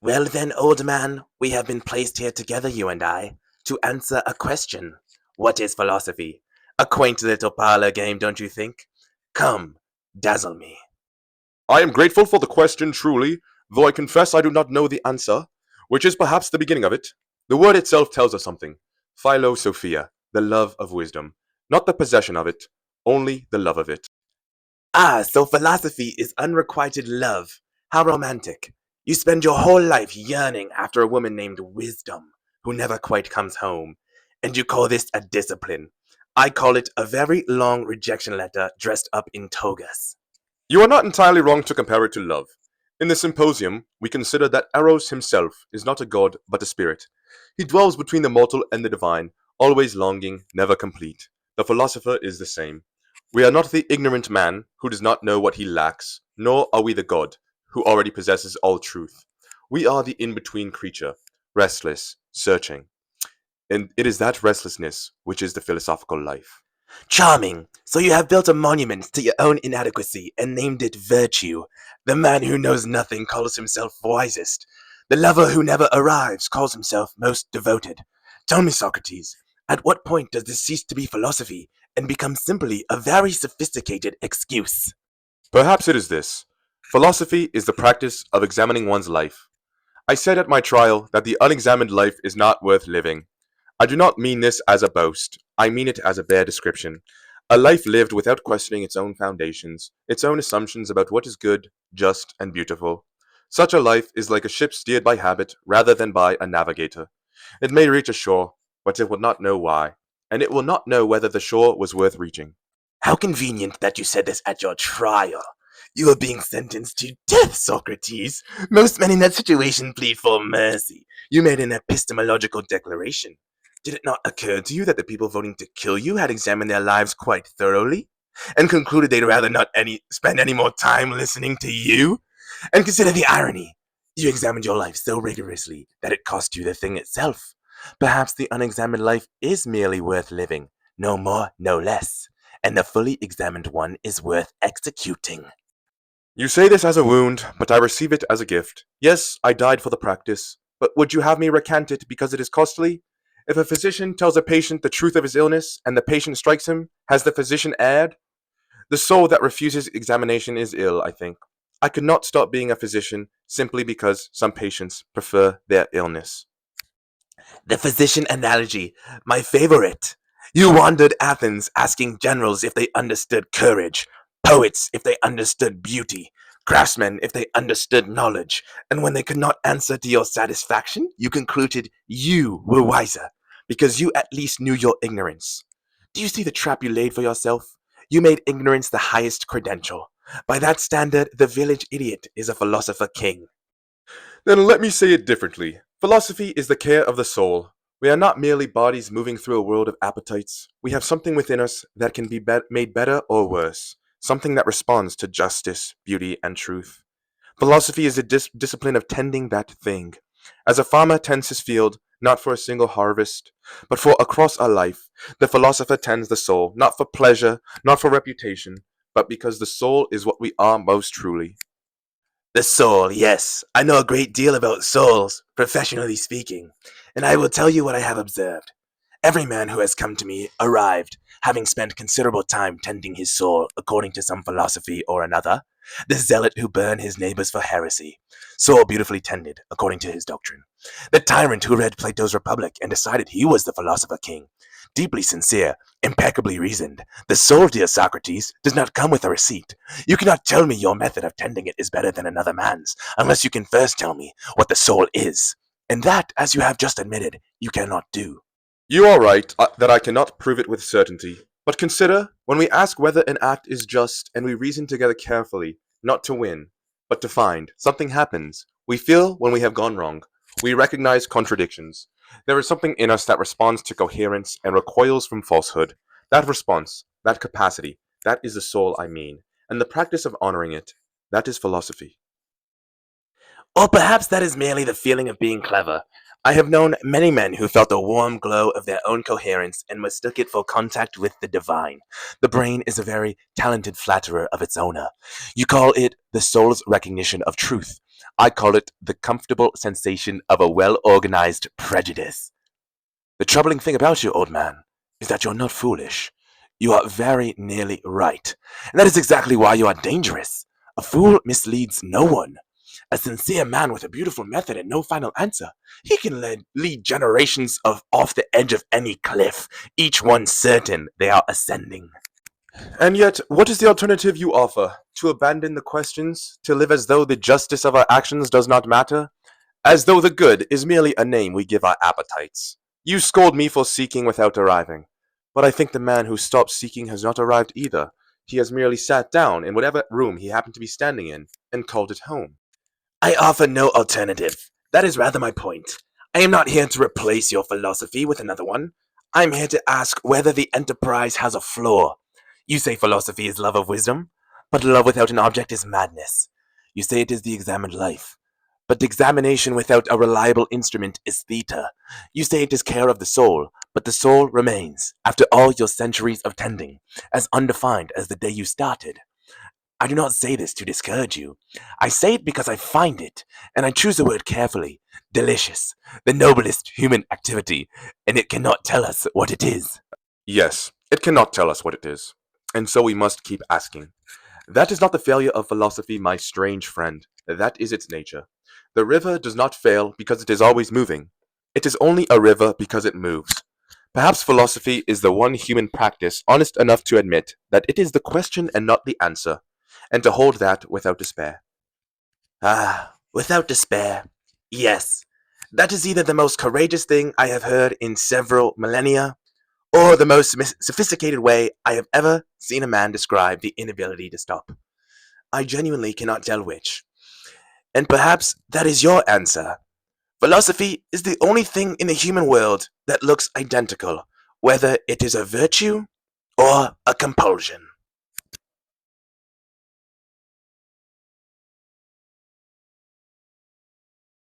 Well then, old man, we have been placed here together, you and I, to answer a question. What is philosophy? A quaint little parlor game, don't you think? Come, dazzle me. I am grateful for the question, truly, though I confess I do not know the answer, which is perhaps the beginning of it. The word itself tells us something. Philosophia, the love of wisdom. Not the possession of it, only the love of it. Ah, so philosophy is unrequited love. How romantic. You spend your whole life yearning after a woman named Wisdom, who never quite comes home. And you call this a discipline. I call it a very long rejection letter dressed up in togas. You are not entirely wrong to compare it to love. In the Symposium, we consider that Eros himself is not a god, but a spirit. He dwells between the mortal and the divine, always longing, never complete. The philosopher is the same. We are not the ignorant man who does not know what he lacks, nor are we the god who already possesses all truth. We are the in-between creature, restless, searching. And it is that restlessness which is the philosophical life. Charming. So you have built a monument to your own inadequacy and named it virtue. The man who knows nothing calls himself wisest. The lover who never arrives calls himself most devoted. Tell me, Socrates, at what point does this cease to be philosophy and become simply a very sophisticated excuse? Perhaps it is this. Philosophy is the practice of examining one's life. I said at my trial that the unexamined life is not worth living. I do not mean this as a boast. I mean it as a bare description. A life lived without questioning its own foundations, its own assumptions about what is good, just, and beautiful. Such a life is like a ship steered by habit rather than by a navigator. It may reach a shore, but it will not know why, and it will not know whether the shore was worth reaching. How convenient that you said this at your trial. You are being sentenced to death, Socrates. Most men in that situation plead for mercy. You made an epistemological declaration. Did it not occur to you that the people voting to kill you had examined their lives quite thoroughly and concluded they'd rather not spend any more time listening to you? And consider the irony. You examined your life so rigorously that it cost you the thing itself. Perhaps the unexamined life is merely worth living, no more, no less, and the fully examined one is worth executing. You say this as a wound, but I receive it as a gift. Yes, I died for the practice, but would you have me recant it because it is costly? If a physician tells a patient the truth of his illness and the patient strikes him, has the physician erred? The soul that refuses examination is ill, I think. I could not stop being a physician simply because some patients prefer their illness. The physician analogy, my favorite. You wandered Athens asking generals if they understood courage, poets if they understood beauty, craftsmen if they understood knowledge, and when they could not answer to your satisfaction, you concluded you were wiser, because you at least knew your ignorance. Do you see the trap you laid for yourself? You made ignorance the highest credential. By that standard, the village idiot is a philosopher king. Then let me say it differently. Philosophy is the care of the soul. We are not merely bodies moving through a world of appetites. We have something within us that can be made better or worse, something that responds to justice, beauty, and truth. Philosophy is a discipline of tending that thing. As a farmer tends his field, not for a single harvest, but for across a life, the philosopher tends the soul, not for pleasure, not for reputation, but because the soul is what we are most truly. The soul, yes. I know a great deal about souls, professionally speaking, and I will tell you what I have observed. Every man who has come to me arrived, having spent considerable time tending his soul according to some philosophy or another. The zealot who burned his neighbors for heresy, soul beautifully tended according to his doctrine. The tyrant who read Plato's Republic and decided he was the philosopher king, deeply sincere, impeccably reasoned. The soul, dear Socrates, does not come with a receipt. You cannot tell me your method of tending it is better than another man's, unless you can first tell me what the soul is. And that, as you have just admitted, you cannot do. You are right that I cannot prove it with certainty. But consider, when we ask whether an act is just and we reason together carefully, not to win, but to find, something happens. We feel when we have gone wrong. We recognize contradictions. There is something in us that responds to coherence and recoils from falsehood. That response, that capacity, that is the soul I mean. And the practice of honoring it, that is philosophy. Or perhaps that is merely the feeling of being clever. I have known many men who felt the warm glow of their own coherence and mistook it for contact with the divine. The brain is a very talented flatterer of its owner. You call it the soul's recognition of truth. I call it the comfortable sensation of a well organized prejudice. The troubling thing about you, old man, is that you're not foolish. You are very nearly right. And that is exactly why you are dangerous. A fool misleads no one. A sincere man with a beautiful method and no final answer, he can lead generations of off the edge of any cliff, each one certain they are ascending. And yet, what is the alternative you offer? To abandon the questions? To live as though the justice of our actions does not matter? As though the good is merely a name we give our appetites. You scold me for seeking without arriving. But I think the man who stopped seeking has not arrived either. He has merely sat down in whatever room he happened to be standing in and called it home. I offer no alternative. That is rather my point. I am not here to replace your philosophy with another one. I am here to ask whether the enterprise has a flaw. You say philosophy is love of wisdom, but love without an object is madness. You say it is the examined life, but examination without a reliable instrument is theta. You say it is care of the soul, but the soul remains, after all your centuries of tending, as undefined as the day you started. I do not say this to discourage you. I say it because I find it, and I choose the word carefully, delicious, the noblest human activity, and it cannot tell us what it is. Yes, it cannot tell us what it is. And so we must keep asking. That is not the failure of philosophy, my strange friend. That is its nature. The river does not fail because it is always moving. It is only a river because it moves. Perhaps philosophy is the one human practice honest enough to admit that it is the question and not the answer, and to hold that without despair. Ah, without despair. Yes, that is either the most courageous thing I have heard in several millennia, or the most sophisticated way I have ever seen a man describe the inability to stop. I genuinely cannot tell which. And perhaps that is your answer. Philosophy is the only thing in the human world that looks identical, whether it is a virtue or a compulsion.